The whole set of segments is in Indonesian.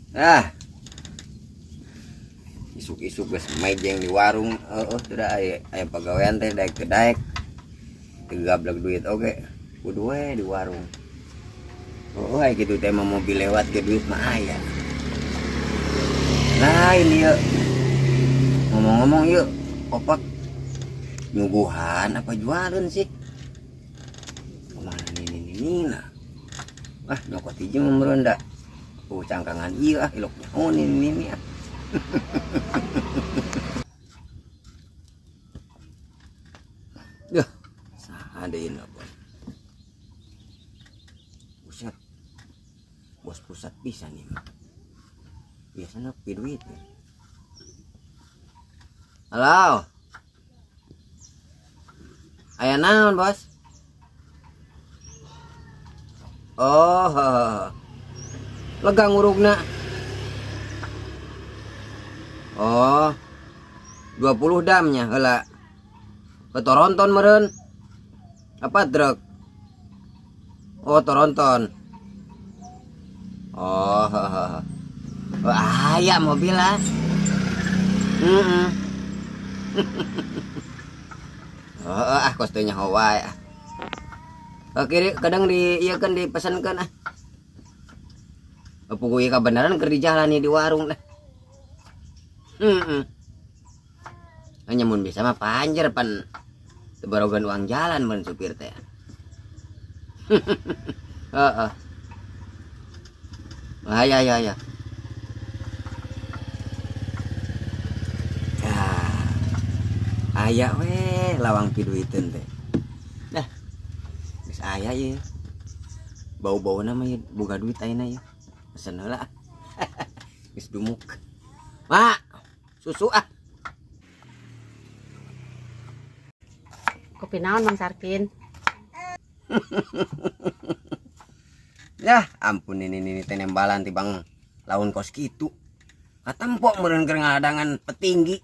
Ah, isuk-isuk geus mejeng di warung. Sudah aya pagawean teh daek ke daek. Gablek duit oge. Kudu we di warung. Aya kitu teh mah mobil lewat ke duit mah aya. Nah, ini yuk. Ngomong-ngomong yuk, opak nyuguhan apa jualan sih? Kemana ini nah? Wah, nyokot hiji meureun da. Cangkangan ieu ilok nyaho ini ya. Duh, saha deui na, Bos. Buset. Bos pusat pisan nih. Biasanya pi duit. Halo. Aya naon, Bos? Oh, lega ngurugna. Oh, 20 damnya heula. Ke Toronton meureun. Apa truk? Oh, Toronton. Oh, aya mobil lah. Kos teh nyaho wae. Oke, kadang kan dipesankeun ah. Puguh ieu kabeneran keur dijalani di warung dah. Hanya mun bisa mah panjer pan tebarogan uang jalan mun supir teh. Heeh. Ya. Aya we lawang piduiteun teh. Dah. Geus aya ieu. Bau-bauna mah boga duit ayeuna ieu. Pesen heula. Geus dumuk. Mak, susu ah. Kopi naon Mang Sarkin? Yah, ampun ini teh nembalan tibang laun kos kitu. Katempo meureun keur ngaladangan petinggi.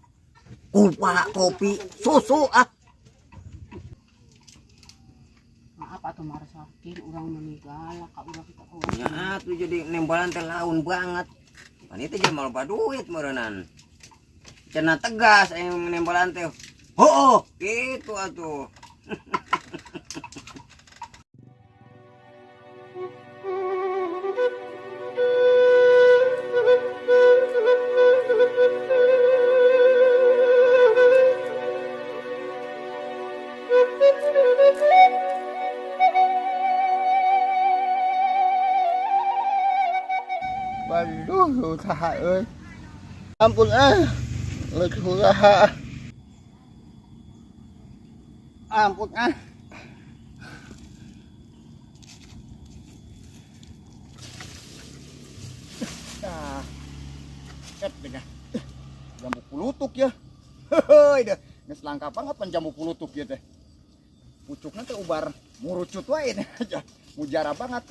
Kupa, kopi, susu ah. Maaf atuh Mang Sarkin, urang meninggal ka urang kita Ya atuh jadi nembalan teh laun banget. Pan itu jadi maloba duit meureunnan. Cenah tegas aya nembalan teh. Oh, gitu atuh. Waduh, usaha euy. Ampun leuk usaha. Ampun Nah, beda. Jambu kulutuk ya. Heuy dah, geus langka banget pan jambu kulutuk ya teh. Pucukna teh ubar murucut wae aja. Mujara banget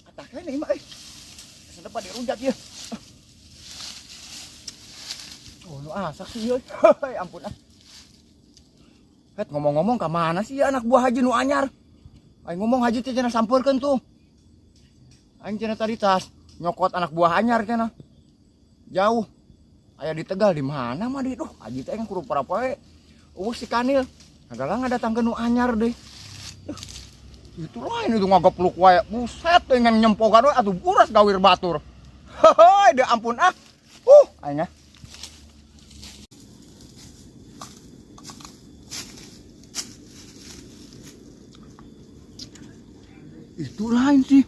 Atah kene mah sedepan dirunjak ya. Oh, lu asak sih euy. Ampun ngomong-ngomong ka mana sih anak buah Haji nu anyar? Aing ngomong Haji teh cenah sampeurkeun tuh. Aing cenah tadi tas nyokot anak buah anyar cenah. Jauh. Aya di Tegal di mana mah di Haji teh kudu parapoe. Si Kanil. Adalah ngadatangkeun nu anyar deh. Itu lain itu ngagepluk wae. Buset teh ngan nyempogan we atuh buras gawir batur. Heuy, deh ampun aing Itu lain sih.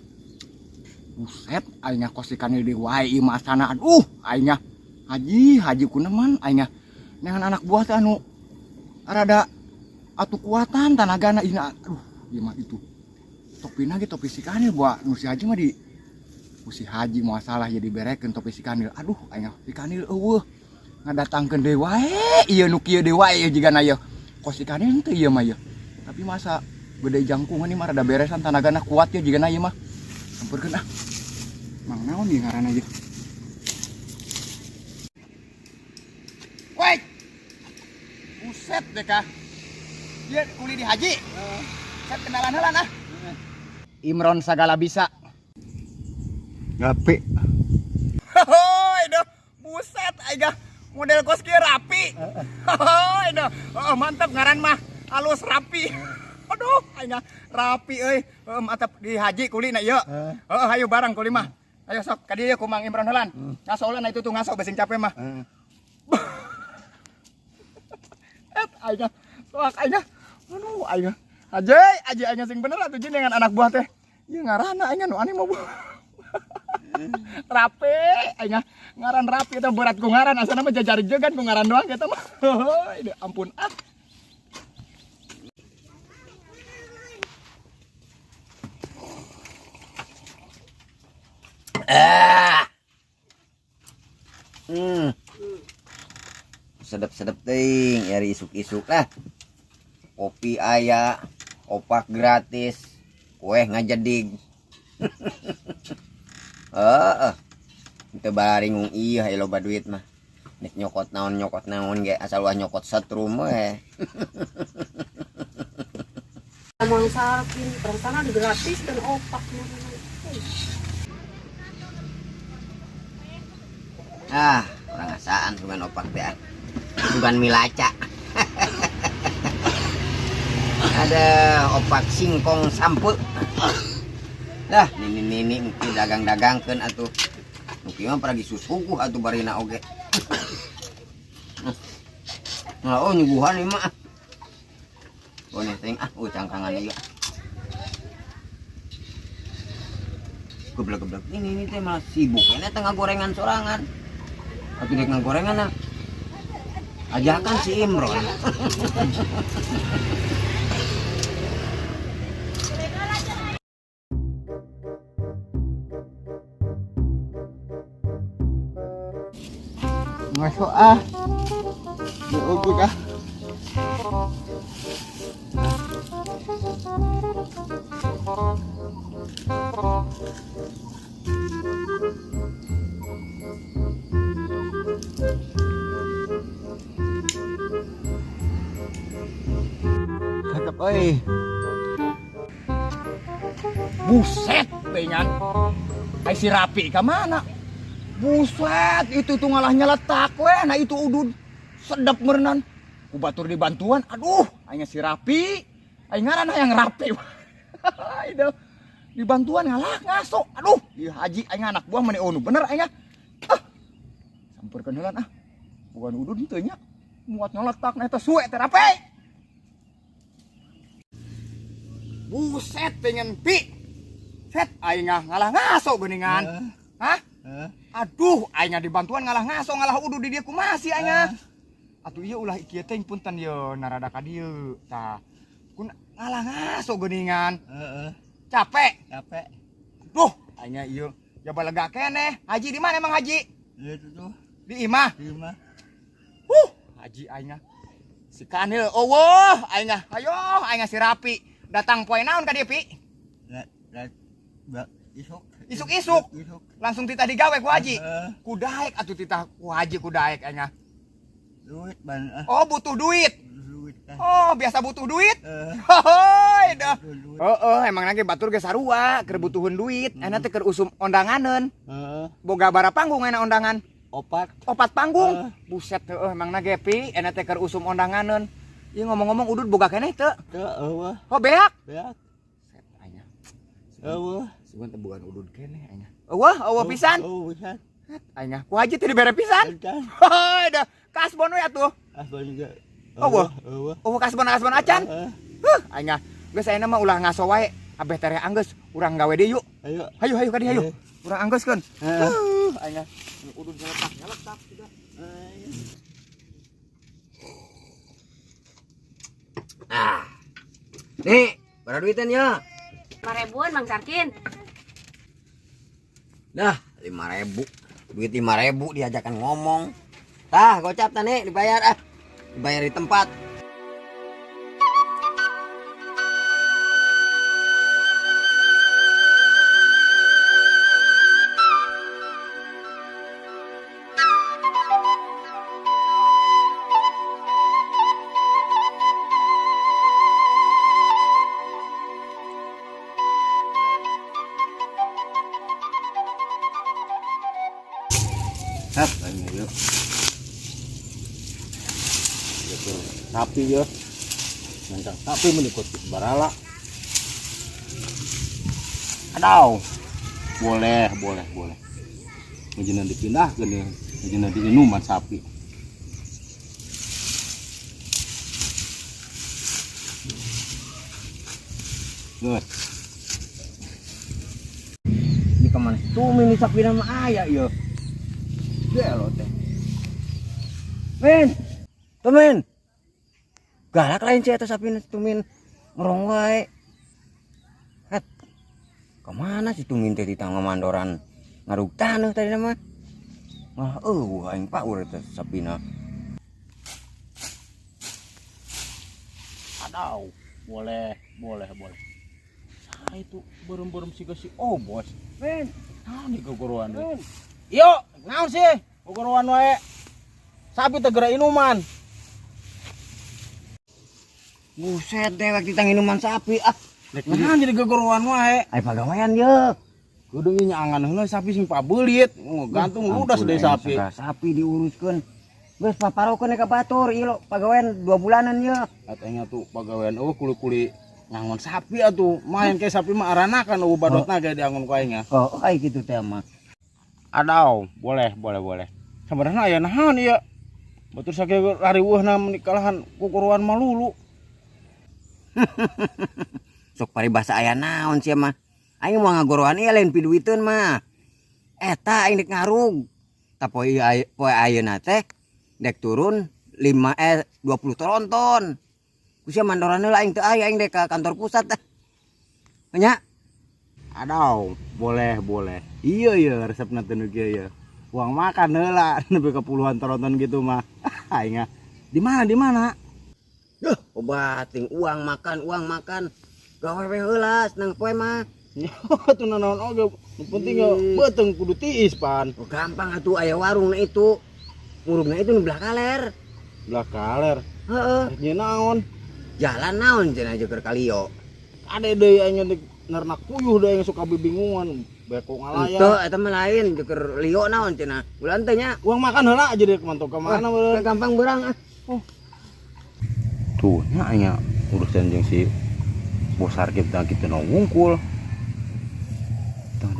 Buset, aingnya kos ikan di wae ieu mah asana. Aingnya Haji kunaman aingnya dengan anak buah teh anu rada atuh kuatan tanagana ina. Ieu mah itu. Topina ge topi si Kanil buat nu si Haji mah di si Haji mau salah jadi berekeun topi si Kanil. Aingnya si Kanil eueuh ngadatangkeun deui wae ieu nu kieu deui wae jigana ieu. Kos si Kanil teh ieu mah ieu. Tapi masa beda jangkungan ini mah rada beresan tanagana kuat ya jigana ieu mah. Sampurkeun Mang naon ieu ngaranna ieu? Woi. Buset deh kah. Dia kuli di Haji. Set kenalan heula Imron segala bisa. Rapi. Hoi, dah. Buset, aiga. Model kos kieu rapi. Hoi, dah. Oh, mantap ngaran mah. Halus rapi. Aduh, aiga rapi euy. Mantap di haji kuli na ieu. Heeh, hayu barang kuli mah. Ayo sok ka dieu ku Mang Imron heula. Ngaso heula na itu tuh ngaso besing capek mah. Aiga. Sok aiga. Aduh, aiga. Aja aiga sing bener atuh jeung dengan anak buah teh. Ieu ngaranna aiga nu aneh mah. Rapi aiga. Ngaran rapi eta berat ku ngaran asana mah jajar jegan ku ngaran doang eta mah. Heuh, ampun ah. Sedep-sedep ting, nyari isuk-isuk lah. Kopi aya, opak gratis, kue ngajedig. Itu baring iya elo baduit mah. Nek nyokot naon ge asal wah nyokot setrum we. Emang sakin, perasaan ada gratis dan opak. Orang asaan bukan opak teh. Bukan milaca. Ada opak singkong sampe. Dah, nini mungkin dagang-dagangkeun atuh. Mungkin mah pergi susukuh atuh barina oge. Nah, oh nyuguhan ieu mah. Boneh teuing cangkangan ieu. Geblek-geblek ini teh malah sibuk. Ini tengah gorengan sorangan. Atuh dek ngagorengan ajakan si Imron. Masuk diugut cakep buset pengen ai si rapi ka mana. Buset, itu tuh ngalah nyeletak we, nah itu udud sedap merenan. Ku batur di bantuan, aduh, aing si rapi, aing ngaranna yang rapi. Itu di bantuan ngalah ngaso, aduh, di haji aing anak buah meni onu bener aing sampeurkeun heulan bukan udud teu nya, muat nyeletak na eta suwe teh rapi. Buset, pengen pi, set aing ngalah ngaso geuningan, Aduh, aing di bantuan ngalah ngaso ngalah udu di dieu kumaha sih aing. Atuh ieu ulah ieu teh punten ye narada ka dieu. Tah. Kun ngalah ngaso geuningan. Capek. Duh, aing ieu jaba lega keneh. Haji di mana emang haji? Itu tuh. Di imah. Haji aing. Si Kanil eueuh aing. Hayo aing si rapi. Datang poe naon ka dieu pi? Isuk-isuk. Langsung titah digawe ku haji. Ku daek atuh titah ku haji ku daek aing. Duit ban. Oh, butuh duit. Oh, biasa butuh duit. Hoi dah. Emang lagi batur ge sarua keur butuheun duit. Ana teh keur usum ondanganeun. Boga bara panggung enak ondangan. Opat panggung. Buset teh emang nage pi ana teh keur usum ondanganeun. Ieu ngomong-ngomong udud boga keneh teu? Teu eueuh. Oh, beak. Set aing. Sugan teh bukan udud keneh aing. Eueuh pisan. Pisan. Aing ku haji teh dibere pisan. Hoi dah. Kasbon we atuh. Kasbon juga. Kasbon acan. Aing geus ayeuna mah ulah ngaso wae. Abeh tere anggeus urang gawe deui yuk. Hayu ka dieu hayu. Urang anggeuskeun. Aing udud nyeletak sudah. Nih, berapa duitan ya? 5.000-an Mang Sarkin. Dah, 5.000. Duit 5.000 diajakan ngomong. Tah, gocap tah nih dibayar Dibayar di tempat. yuk. Sapi ya. Mancang sapi menikut barala. Aduh. Boleh. Ngejina dipindah ke nih. Ngejina di inuman sapi. Gus. Ini kemana? Tumin ini sapi nama ayah ya. Gelo teh. Tumin. Galak lain sih atas sapi tumin ngerong wae. Het. Kemana si tumin teh di tangga mandoran ngarug tanah tadi nama? Malah aing pak urang teh sapina. Aduh, boleh. Saya itu berem si bos. Men, Naon nih gogorowan we? Yo, naon sih? Gogorowan wae. Sapi teh geura inuman. buset deh waktu ditang inuman sapi Nahan jadi gogorowan wae. Ay pagawean ye. Kudu nyangan heula sapi sing pabelit, gantung ludas deui sapi. Sapi diuruskeun. Geus paparokeun ka batur ieu pagawean 2 bulanan ye. Katanya tuh pagawean kuli-kuli ngangon sapi atuh. Main kayak sapi mah aranakan badotna ge diangon ku aing nya. Oh, ay kitu teh mah. Adaw, boleh. Sebenarnya aya nahan ieu. Batur sakieu lariweuhna menikalahan kukuruan malulu. Sok paribasa aya naon sia mah. Aing mau ngagoroan ieu lain piduiteun mah. Eta aing dek ngarug. Tapi poe ayeuna teh dek turun 20 tronton. Ku sia mandoran heula aing teu aya aing dek ka kantor pusat teh. Nya. Adaw, boleh. Iya resepna teh nu kieu ye. Uang makan heula nepi ka puluhan tronton gitu mah. Aing di mana? Duh, obating uang makan. Gawe we heula seneng poe mah. Tuh naon oge, nu penting beuteung kudu tiis pan. Oh, gampang atuh aya warungna itu. Murugna itu nu belah kaler. Belah kaler. Heeh. Nya naon? Jalan naon cenah aja keur kalio. Ade deui aya nernak puyuh deui yang suka bibingungan, beko ngalayang. Teu eta mah lain keur lio naon cenah. Ulan teh nya. Uang makan heula aja deh kemantok ka mana bener. Gampang beurang Tuh nya urusan jeung si bos sarkip teh kitu nu wungkul.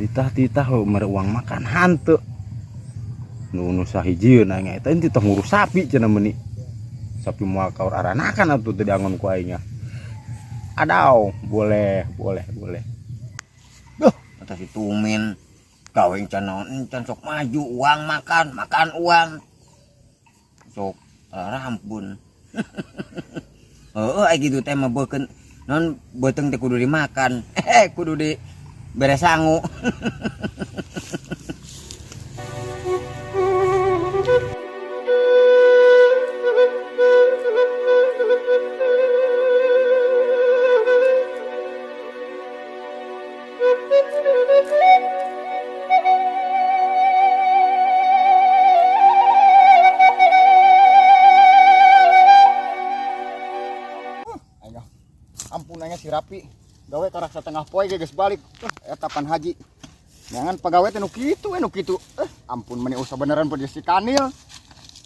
Titah mere uang makan hanteu. Nu sahijieun nya eta enti teh ngurus sapi cenah meuni. Sapi moal kaur aranakan atuh teu diangon ku aing nya. Adaw, boleh. Duh, kata si Tumin. Gaweng can naon encan sok maju uang makan uang. Sok rampun. Heeh, gitu teh mah beukeun non beuteung teh kudu dimakan. Kudu di beres sangu. Ampunannya si Rapi gawe karak setengah poe ge geus balik eta pan haji jangan pagawe teh nu kitu ampun meni usah beneran pada si Kanil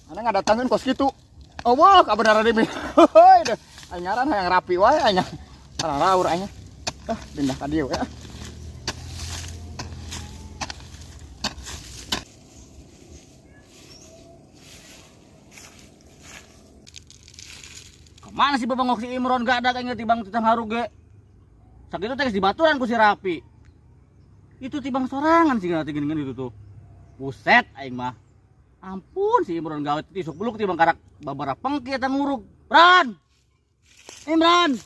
ana ngadatangkeun kos kitu wah kabenaran deui heuy deh aya ngaran hayang Rapi wae anya raur anya pindah ka dieu ya Mana si babangok si Imron gak ada kayaknya tibang titang haru ge. Sakitu teh di baturan ku si Rapi. Itu tibang sorangan sih gak gini itu tuh. Buset aing mah. Ampun si Imron gawe tisuk beluk tibang karak babara pengki eta ngurug. Imron.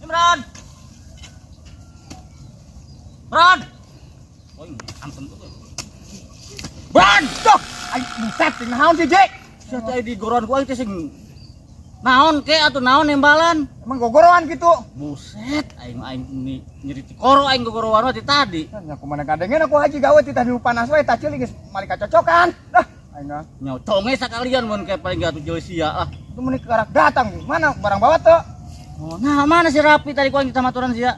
Imron. Oh, ampun tuh. Bran, dok, aing buset naon sih, Jek? Saya di goron ku aing teh sing naon ke atuh naon nembalan? emang gogoroan gitu Buset, aing ini nyeri ti koro aing gogorowan mah ti tadi. nya kumaha gadengeun aku haji gawe ti tadi panas wae tah ceulik geus malika cocokan aing Nyau conge sakalian mun kayak paling gak atuh jeuh sia lah. itu meni karak datang mana barang bawa teu Oh, nah mana si Rapi tadi ku aing kita maturan sia?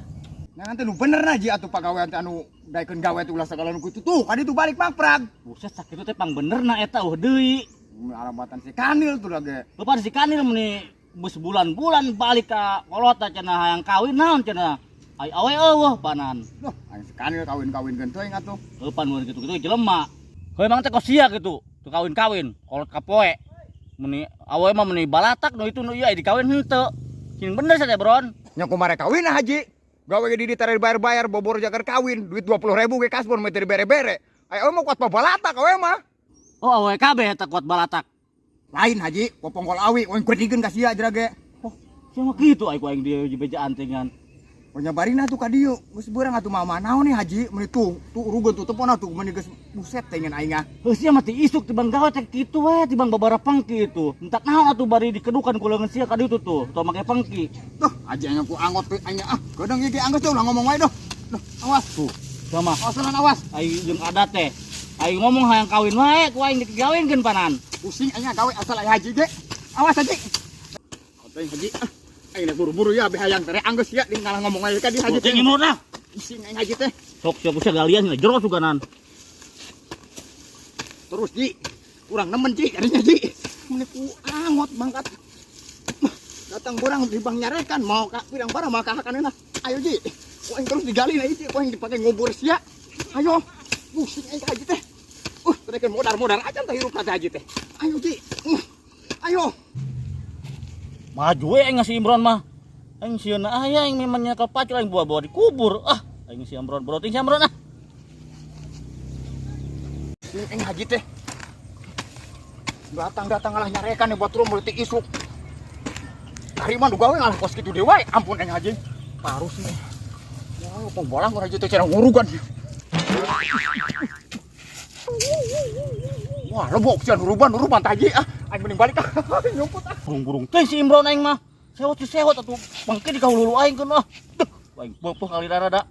Jangan teh nu bener na Ji atuh pagawean teh anu daekeun gawe teh ulah sagala nu kitu tuh kadi tuh balik mangprag. Buset sakitu teh pang bener na eta deui. Arabatan si Kanil tuh lagi. Bapak si Kanil meni bus bulan-bulan balik ka kolota cenah hayang kawin naon cenah. Ai awe eueuh panan. Duh, aya si Kanil kawin-kawin teuing atuh. Pan mun kitu-kitu jelema. Heuh emang teh kosia kitu. Tuh kawin-kawin, kolot ka poe. Meni awe mah meni balatak nu itu nu ieu dikawin henteu. Sing bener saja, Bron. Nya kumaha kawin nah Haji. Gawe ge di tara bayar-bayar bobor jagar kawin, duit 20.000 ge kasbon mah teu bere-bere. Aya mah kuat babalatak awe mah. Oh awe kabeh eta kuat balatak. Lain Haji, popongkol awi, oing kudigeun ka sia jera ge. Oh, sia mah kitu ai ku aing di bejaan teh ngan. Oh nyabarina tuh ka dieu, geus beurang atuh mah naon nih Haji, meuni tuh rugeun tuh tepon atuh meuni geus buset teh ngan aing ah. Heuh sia mah teh isuk tibang gawe teh kitu we, tibang babara pangki itu. Entak naon atuh bari dikedukan ku leungeun sia ka ditu tuh, teu make pangki. Tuh, Haji anya ku angot teh anya ah, kadang ieu ge anggeus ulah ngomong wae doh. Duh, awas tuh. Sama Awasan awas. ai jeung adat teh. Ai ngomong hayang kawin wae ku aing dikawinkeun panan. Pusing anya gawe asal aya Haji ge. Awas Haji. Teuing Haji. Aing buru-buru ya be hayang teh anggeus ya di ngalah ngomong wae ka di Haji teh. Ting imutna. Pusing aing Haji teh. Sok siapa sia galian jero suganan. Terus Ji, kurang nemen Ji, arinya Ji. Meuni ku angot mangkat. Datang burang di bang nyarekan mau ka pirang barang mau ka hakanna. Ayo Ji. Ku aing terus digali na Ji, ku aing dipake ngubur sia. Ayo. Pusing aing Haji teh. Terekeun modar-modar aja teh hirup ka Haji teh. Ayo Ji. Ayo. Maju we aing si Imron mah. Aing sieuna aya aing memangnya ka pacul aing bawa dikubur. Ah, aing si Imron broting si Imron ah. Aing Haji teh. Datang-datang ngalah nyarekan nih buat turun politik isuk. Hari mah gawe ngalah kos kitu dewe. Ampun aing Haji. Parus nih. Ya, pengbolang urang Haji teh cara ngurugan. Wah, lebok cian uruban Haji ah. Aing mending balik ah. Nyumput ah. Burung-burung teh si Imron aing mah. Sewot atuh bangke di kahulu aing keun ah. Duh, aing peuh kali rada.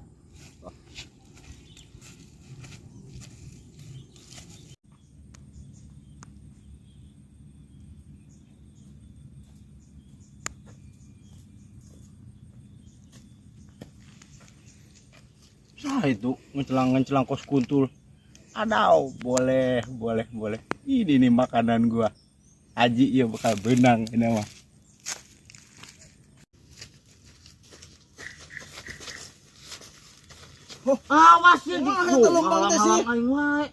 Nah itu ngencelang kos kuntul. Adau, boleh. Ini nih makanan gua. Haji iya bakal benang ini mah. Awas ya Wah, gitu. eta lempang teh sih. Aing wae.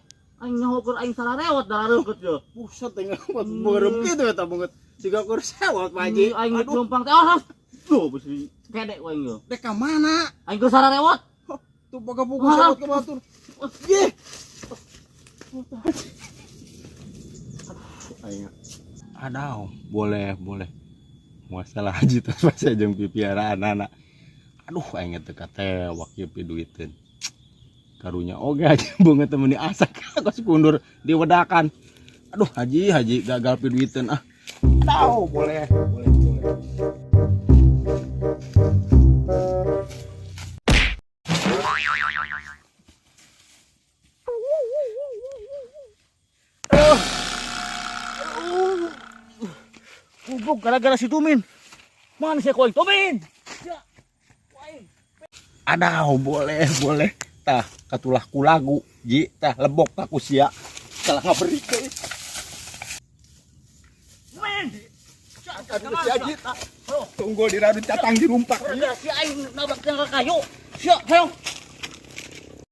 Aing nyahokeun aing salah rewot dareukeut ye. Buset tengah buat berem gitu eta banget. Siga kur sewot Pak Haji. Aing numpang teh awas. Duh, bisi kedek wae yo. Dek ka mana? Aing geus salah rewot. Tuh boga-boga sewot ke batur. Ye. Aing. Adau, boleh. Masalah Haji terus masih jeung pipiaraan anak. Aduh, aing teh katewak ye pi duiteun. Karunya oge aja banget temen asak kos kundur diwedakan. Aduh, Haji gagal pi duiteun ah. Tahu, boleh. Kubuk gara-gara si Tumin. Mana si koing Tumin? Aduh, boleh. Tah, katulah ku lagu, Ji, tah lebok tak ku sia. Salah ngaberi ke. Men. Aduh si Haji tah. Tunggu di radut catang di rumpak. Si aing nabrak ka kayu. Sia, hayo.